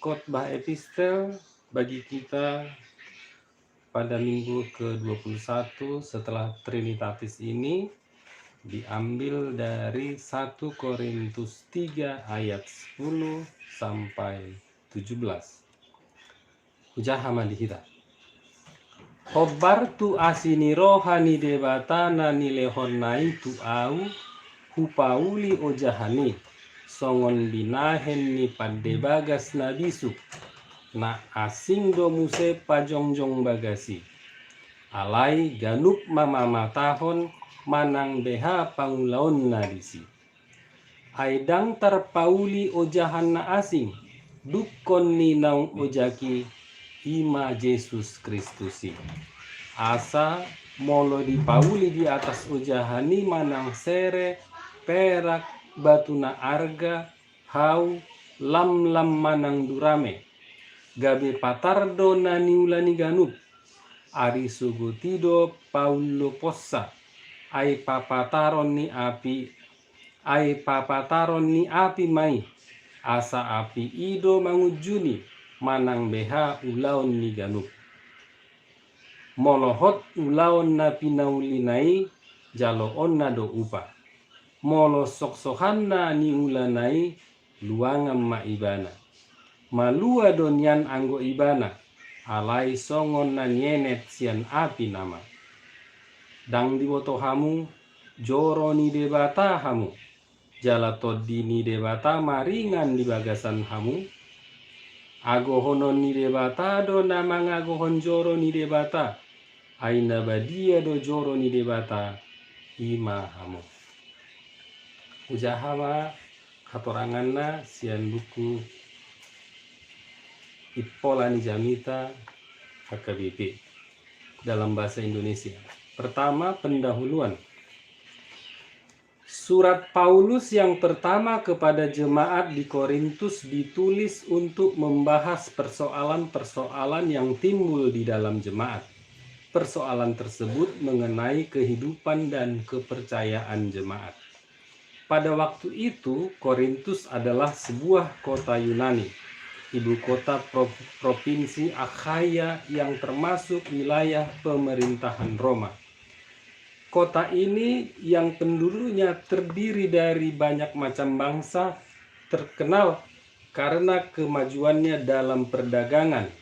Khotbah epistel bagi kita pada minggu ke-21 setelah Trinitatis ini diambil dari 1 Korintus 3 ayat 10 sampai 17. Ujaha mandihita. Hobartu asini rohani debatana nilehonnai tu au hupauli ojahani songon binahen ni padde bagas nabisu na asing do muse pajongjong bagasi alai ganup mama matahon manang beha pangulaon nadisi aidang tarpauli ojahan na asing dukon ni naung ojaki ima Yesus Kristusi asa molo dipauli di atas ojahani manang sere perak batuna arga hau lam manang durame gabe patardo naniulani ganup ari sugutido paulo possa ai papataron ni api mai asa api ido mangujuni manang beha ulaon ni ganup molohot ulaon na pinaulinai jalo onna do upa molo soksohanna ni ulanai luangam ma ibana malua donyan anggo ibana alai songon na nyenet sian api nama dang diwoto hamu joro ni debata hamu jala toddi ni debata maringan di bagasan hamu agohonon ni debata do nama ngagohon joro ni debata aina badia do joro ni debata ima hamu ujahama katoranganna sian buku Ipolani Jamita HKBP dalam bahasa Indonesia. Pertama, pendahuluan. Surat Paulus yang pertama kepada jemaat di Korintus ditulis untuk membahas persoalan-persoalan yang timbul di dalam jemaat. Persoalan tersebut mengenai kehidupan dan kepercayaan jemaat. Pada waktu itu, Korintus adalah sebuah kota Yunani, ibu kota provinsi Akhaya yang termasuk wilayah pemerintahan Roma. Kota ini yang penduduknya terdiri dari banyak macam bangsa terkenal karena kemajuannya dalam perdagangan,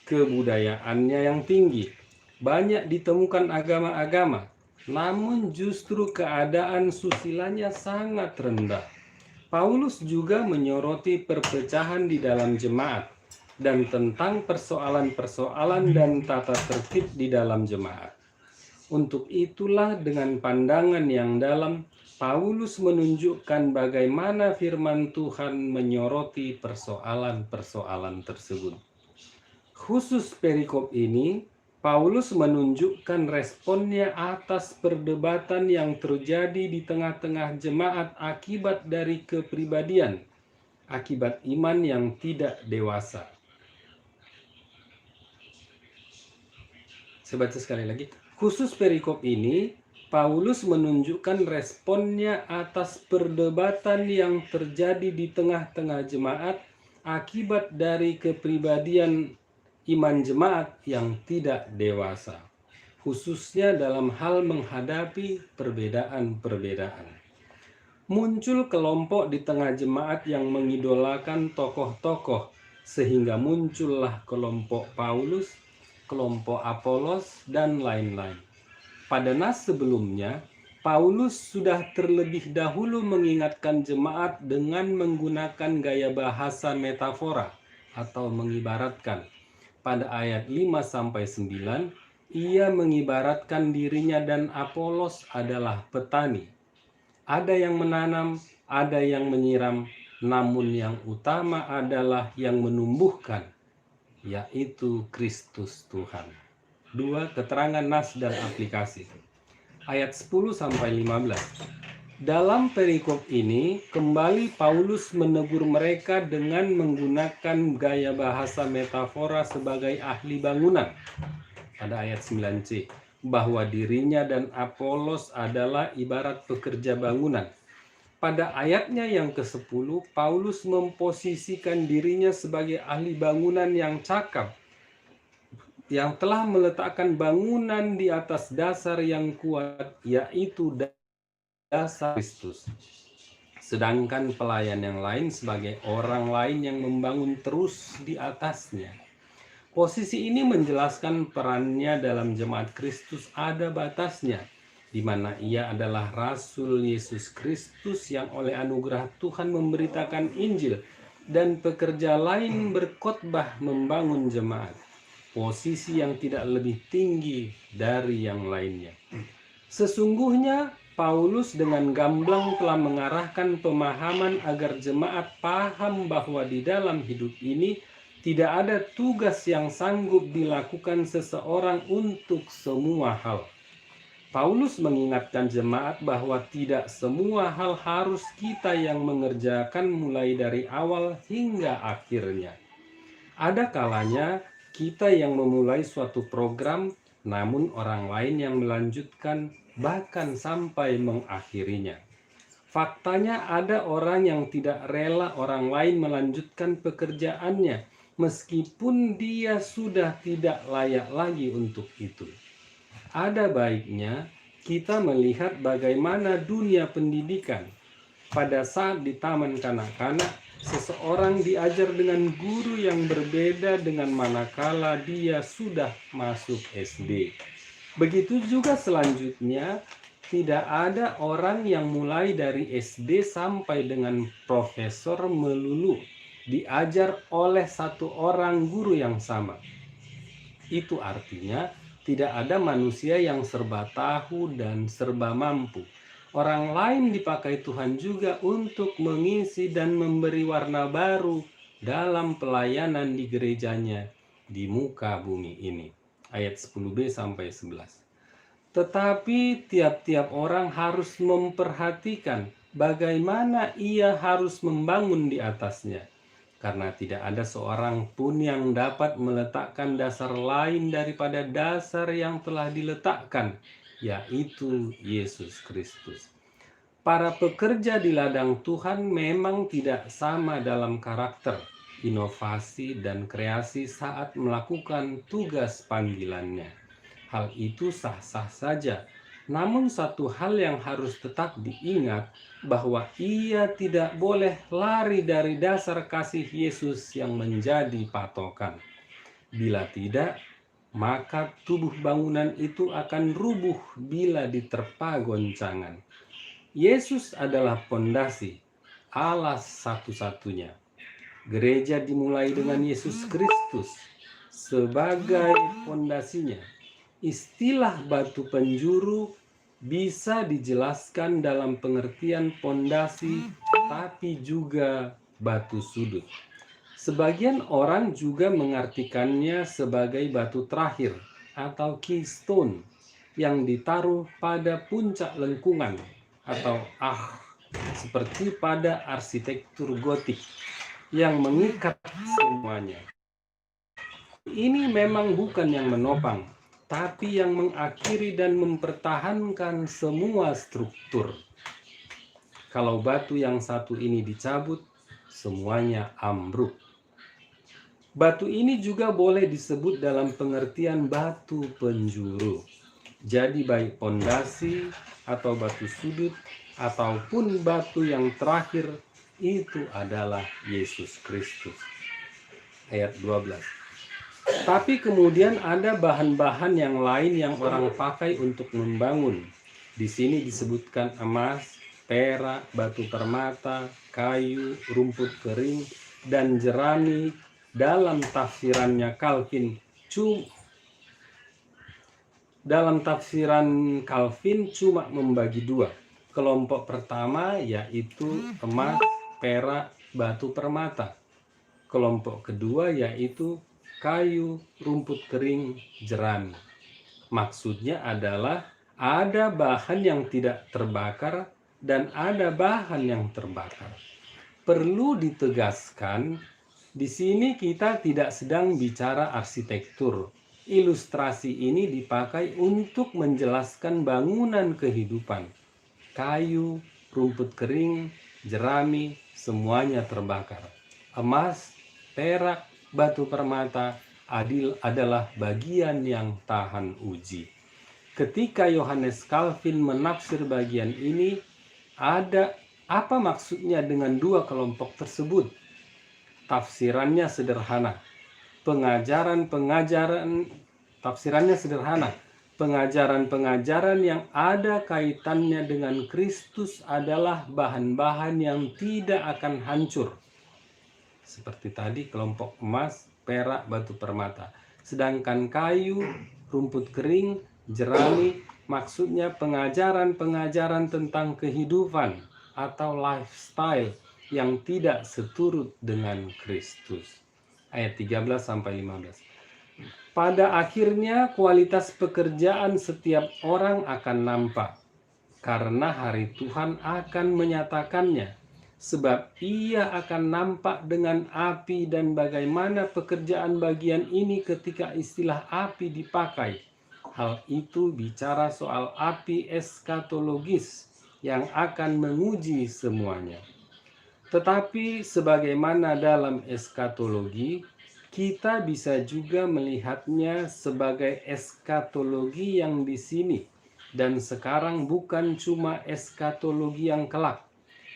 kebudayaannya yang tinggi. Banyak ditemukan agama-agama, namun justru keadaan susilanya sangat rendah. Paulus juga menyoroti perpecahan di dalam jemaat dan tentang persoalan-persoalan dan tata tertib di dalam jemaat. Untuk itulah dengan pandangan yang dalam, Paulus menunjukkan bagaimana firman Tuhan menyoroti persoalan-persoalan tersebut. Khusus perikop ini, Paulus menunjukkan responnya atas perdebatan yang terjadi di tengah-tengah jemaat akibat dari kepribadian, akibat iman yang tidak dewasa. Saya baca sekali lagi. Khusus perikop ini, Paulus menunjukkan responnya atas perdebatan yang terjadi di tengah-tengah jemaat akibat dari kepribadian iman jemaat yang tidak dewasa, khususnya dalam hal menghadapi perbedaan-perbedaan. Muncul kelompok di tengah jemaat yang mengidolakan tokoh-tokoh, sehingga muncullah kelompok Paulus, kelompok Apolos, dan lain-lain. Pada nas sebelumnya, Paulus sudah terlebih dahulu mengingatkan jemaat dengan menggunakan gaya bahasa metafora atau mengibaratkan. Pada ayat 5-9, ia mengibaratkan dirinya dan Apolos adalah petani. Ada yang menanam, ada yang menyiram, namun yang utama adalah yang menumbuhkan, yaitu Kristus Tuhan. 2. Keterangan nas dan aplikasi. Ayat 10-15. Dalam perikop ini, kembali Paulus menegur mereka dengan menggunakan gaya bahasa metafora sebagai ahli bangunan. Pada ayat 9c, bahwa dirinya dan Apolos adalah ibarat pekerja bangunan. Pada ayatnya yang ke-10, Paulus memposisikan dirinya sebagai ahli bangunan yang cakap, yang telah meletakkan bangunan di atas dasar yang kuat, yaitu dasar Kristus. Sedangkan pelayan yang lain sebagai orang lain yang membangun terus di atasnya. Posisi ini menjelaskan perannya dalam jemaat Kristus ada batasnya, di mana ia adalah Rasul Yesus Kristus yang oleh anugerah Tuhan memberitakan Injil, dan pekerja lain berkhotbah membangun jemaat. Posisi yang tidak lebih tinggi dari yang lainnya. Sesungguhnya Paulus dengan gamblang telah mengarahkan pemahaman agar jemaat paham bahwa di dalam hidup ini tidak ada tugas yang sanggup dilakukan seseorang untuk semua hal. Paulus mengingatkan jemaat bahwa tidak semua hal harus kita yang mengerjakan mulai dari awal hingga akhirnya. Ada kalanya kita yang memulai suatu program, namun orang lain yang melanjutkan bahkan sampai mengakhirinya. Faktanya ada orang yang tidak rela orang lain melanjutkan pekerjaannya, meskipun dia sudah tidak layak lagi untuk itu. Ada baiknya kita melihat bagaimana dunia pendidikan. Pada saat di taman kanak-kanak, seseorang diajar dengan guru yang berbeda dengan manakala dia sudah masuk SD. Begitu juga selanjutnya, tidak ada orang yang mulai dari SD sampai dengan profesor melulu diajar oleh satu orang guru yang sama. Itu artinya tidak ada manusia yang serba tahu dan serba mampu. Orang lain dipakai Tuhan juga untuk mengisi dan memberi warna baru dalam pelayanan di gerejanya di muka bumi ini. Ayat 10b-11. Tetapi tiap-tiap orang harus memperhatikan bagaimana ia harus membangun di atasnya. Karena tidak ada seorang pun yang dapat meletakkan dasar lain daripada dasar yang telah diletakkan, yaitu Yesus Kristus. Para pekerja di ladang Tuhan memang tidak sama dalam karakter, inovasi, dan kreasi saat melakukan tugas panggilannya. Hal itu sah-sah saja. Namun satu hal yang harus tetap diingat, bahwa ia tidak boleh lari dari dasar kasih Yesus yang menjadi patokan. Bila tidak, maka tubuh bangunan itu akan rubuh bila diterpa goncangan. Yesus adalah pondasi, alas satu-satunya. Gereja dimulai dengan Yesus Kristus sebagai pondasinya. Istilah batu penjuru bisa dijelaskan dalam pengertian pondasi, tapi juga batu sudut. Sebagian orang juga mengartikannya sebagai batu terakhir atau keystone yang ditaruh pada puncak lengkungan atau seperti pada arsitektur gotik yang mengikat semuanya. Ini memang bukan yang menopang, tapi yang mengakhiri dan mempertahankan semua struktur. Kalau batu yang satu ini dicabut, semuanya ambruk. Batu ini juga boleh disebut dalam pengertian batu penjuru. Jadi baik pondasi atau batu sudut ataupun batu yang terakhir itu adalah Yesus Kristus. Ayat 12. Tapi kemudian ada bahan-bahan yang lain yang orang pakai untuk membangun. Di sini disebutkan emas, perak, batu permata, kayu, rumput kering, dan jerami. Dalam tafsiran Calvin cuma membagi dua. Kelompok pertama yaitu emas, perak, batu permata. Kelompok kedua yaitu kayu, rumput kering, jerami. Maksudnya adalah ada bahan yang tidak terbakar dan ada bahan yang terbakar. Perlu ditegaskan, di sini kita tidak sedang bicara arsitektur. Ilustrasi ini dipakai untuk menjelaskan bangunan kehidupan. Kayu, rumput kering, jerami, semuanya terbakar. Emas, perak, batu permata adalah bagian yang tahan uji. Ketika Yohanes Calvin menafsir bagian ini, ada apa maksudnya dengan dua kelompok tersebut? Tafsirannya sederhana. Pengajaran-pengajaran yang ada kaitannya dengan Kristus adalah bahan-bahan yang tidak akan hancur. Seperti tadi kelompok emas, perak, batu permata. Sedangkan kayu, rumput kering, jerami, maksudnya pengajaran-pengajaran tentang kehidupan atau lifestyle yang tidak seturut dengan Kristus. Ayat 13-15. Pada akhirnya kualitas pekerjaan setiap orang akan nampak, karena hari Tuhan akan menyatakannya, sebab ia akan nampak dengan api, dan bagaimana pekerjaan bagian ini ketika istilah api dipakai. Hal itu bicara soal api eskatologis yang akan menguji semuanya. Tetapi sebagaimana dalam eskatologi, kita bisa juga melihatnya sebagai eskatologi yang di sini dan sekarang, bukan cuma eskatologi yang kelak.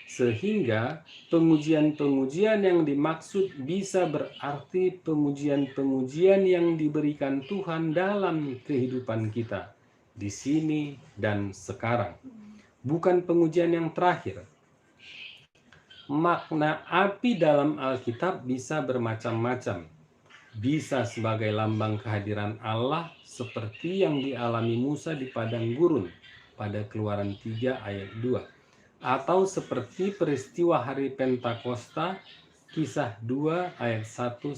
Sehingga pengujian-pengujian yang dimaksud bisa berarti pengujian-pengujian yang diberikan Tuhan dalam kehidupan kita di sini dan sekarang, bukan pengujian yang terakhir. Makna api dalam Alkitab bisa bermacam-macam. Bisa sebagai lambang kehadiran Allah seperti yang dialami Musa di padang gurun pada Keluaran 3 ayat 2. Atau seperti peristiwa hari Pentakosta, Kisah 2 ayat 1-3.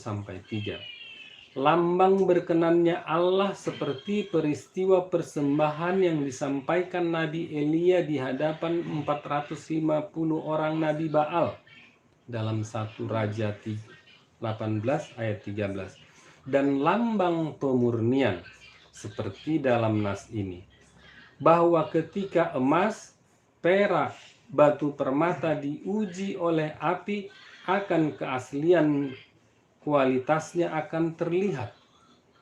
lambang berkenannya Allah seperti peristiwa persembahan yang disampaikan Nabi Elia di hadapan 450 orang Nabi Baal dalam 1 Raja 18 ayat 13, dan lambang pemurnian seperti dalam nas ini, bahwa ketika emas, perak, batu permata diuji oleh api, akan keaslian kualitasnya akan terlihat.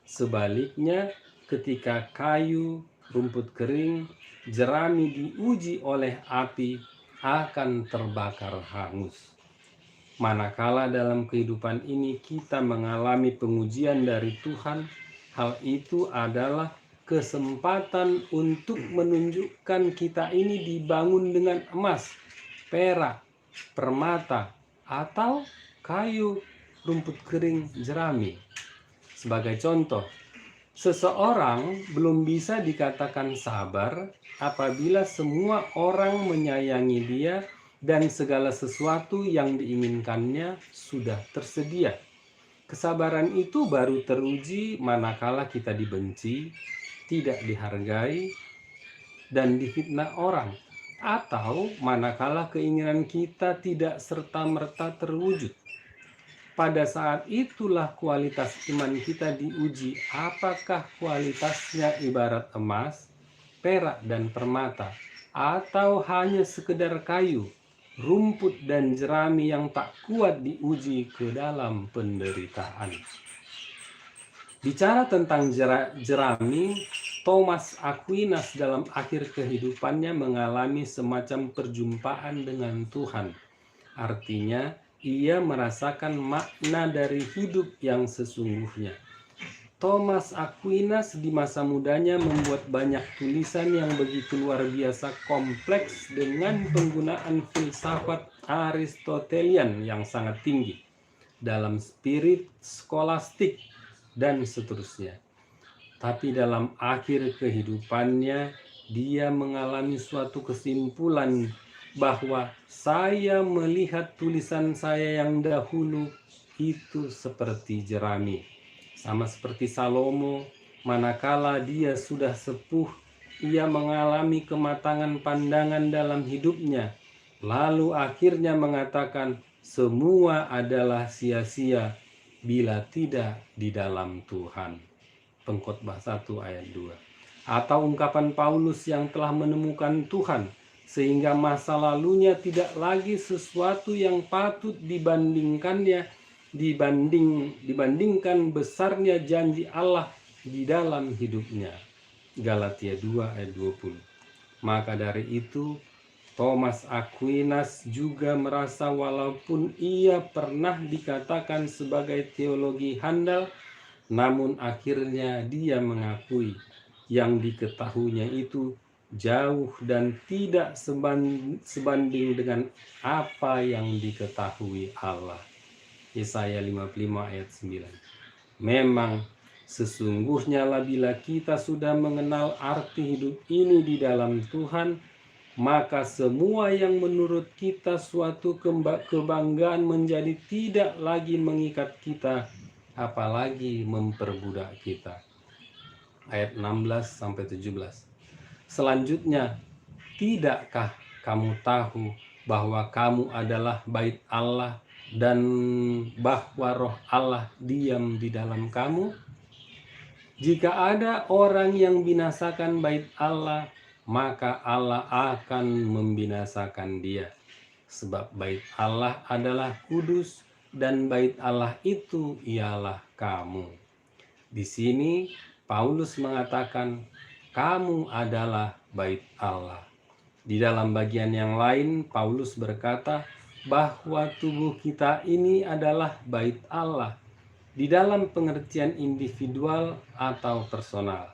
Sebaliknya, ketika kayu, rumput kering, jerami diuji oleh api, akan terbakar hangus. Manakala dalam kehidupan ini kita mengalami pengujian dari Tuhan, hal itu adalah kesempatan untuk menunjukkan kita ini dibangun dengan emas, perak, permata, atau kayu, rumput kering, jerami. Sebagai contoh, seseorang belum bisa dikatakan sabar apabila semua orang menyayangi dia dan segala sesuatu yang diinginkannya sudah tersedia. Kesabaran itu baru teruji manakala kita dibenci, tidak dihargai, dan difitnah orang, atau manakala keinginan kita tidak serta-merta terwujud. Pada saat itulah kualitas iman kita diuji, apakah kualitasnya ibarat emas, perak, dan permata, atau hanya sekedar kayu, rumput, dan jerami yang tak kuat diuji ke dalam penderitaan. Bicara tentang jerami, Thomas Aquinas dalam akhir kehidupannya mengalami semacam perjumpaan dengan Tuhan. Artinya, ia merasakan makna dari hidup yang sesungguhnya. Thomas Aquinas di masa mudanya membuat banyak tulisan yang begitu luar biasa kompleks dengan penggunaan filsafat Aristotelian yang sangat tinggi dalam spirit skolastik dan seterusnya. Tapi dalam akhir kehidupannya, dia mengalami suatu kesimpulan bahwa saya melihat tulisan saya yang dahulu itu seperti jerami. Sama seperti Salomo, manakala dia sudah sepuh, ia mengalami kematangan pandangan dalam hidupnya. Lalu akhirnya mengatakan, semua adalah sia-sia bila tidak di dalam Tuhan. Pengkhotbah 1 ayat 2. Atau ungkapan Paulus yang telah menemukan Tuhan, sehingga masa lalunya tidak lagi sesuatu yang patut dibandingkan besarnya janji Allah di dalam hidupnya. Galatia 2 ayat 20. Maka dari itu, Thomas Aquinas juga merasa walaupun ia pernah dikatakan sebagai teologi handal, namun akhirnya dia mengakui yang diketahuinya itu jauh dan tidak sebanding dengan apa yang diketahui Allah. Yesaya 55 ayat 9. Memang sesungguhnya bila kita sudah mengenal arti hidup ini di dalam Tuhan, maka semua yang menurut kita suatu kebanggaan menjadi tidak lagi mengikat kita, apalagi memperbudak kita. Ayat 16-17. Selanjutnya, tidakkah kamu tahu bahwa kamu adalah bait Allah dan bahwa roh Allah diam di dalam kamu? Jika ada orang yang binasakan bait Allah, maka Allah akan membinasakan dia. Sebab bait Allah adalah kudus dan bait Allah itu ialah kamu. Di sini Paulus mengatakan, kamu adalah bait Allah. Di dalam bagian yang lain, Paulus berkata bahwa tubuh kita ini adalah bait Allah, di dalam pengertian individual atau personal.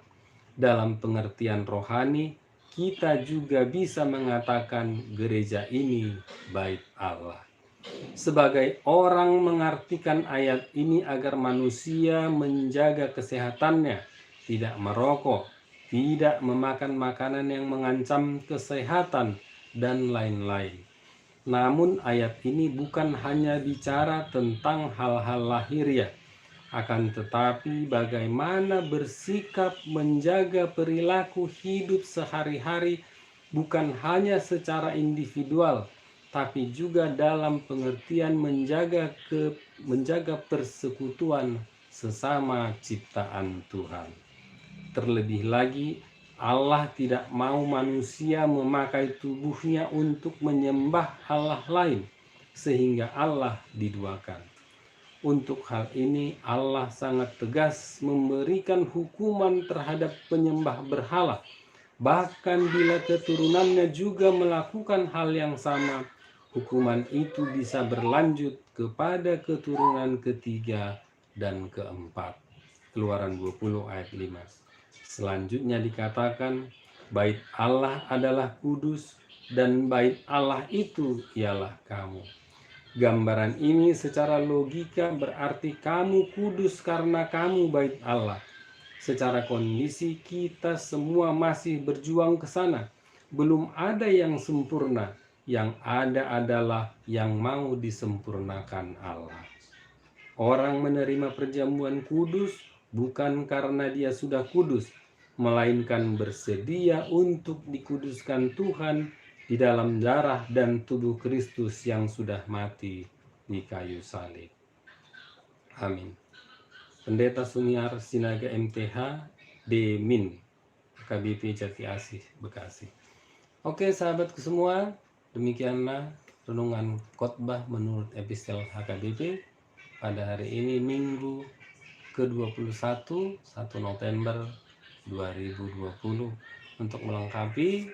Dalam pengertian rohani, kita juga bisa mengatakan gereja ini bait Allah. Sebagai orang mengartikan ayat ini agar manusia menjaga kesehatannya, tidak merokok, tidak memakan makanan yang mengancam kesehatan, dan lain-lain. Namun ayat ini bukan hanya bicara tentang hal-hal lahiriah, Akan tetapi bagaimana bersikap menjaga perilaku hidup sehari-hari bukan hanya secara individual, tapi juga dalam pengertian menjaga persekutuan sesama ciptaan Tuhan. Terlebih lagi, Allah tidak mau manusia memakai tubuhnya untuk menyembah Allah lain, sehingga Allah diduakan. Untuk hal ini, Allah sangat tegas memberikan hukuman terhadap penyembah berhala. Bahkan bila keturunannya juga melakukan hal yang sama, hukuman itu bisa berlanjut kepada keturunan ketiga dan keempat. Keluaran 20 ayat 5. Selanjutnya dikatakan, bait Allah adalah kudus dan bait Allah itu ialah kamu. Gambaran ini secara logika berarti kamu kudus karena kamu bait Allah. Secara kondisi kita semua masih berjuang ke sana. Belum ada yang sempurna, yang ada adalah yang mau disempurnakan Allah. Orang menerima perjamuan kudus bukan karena dia sudah kudus, melainkan bersedia untuk dikuduskan Tuhan di dalam darah dan tubuh Kristus yang sudah mati di kayu salib. Amin. Pendeta Sumiar Sinaga MTH Demin, KBP Jati Asih, Bekasi. Oke sahabatku semua, demikianlah renungan khotbah menurut epistel HKBP pada hari ini Minggu ke-21 1 November 2020. Untuk melengkapi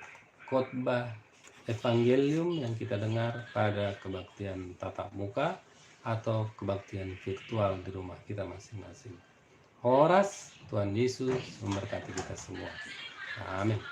khotbah Evangelium yang kita dengar pada kebaktian tatap muka atau kebaktian virtual di rumah kita masing-masing. Horas, Tuhan Yesus memberkati kita semua. Amin.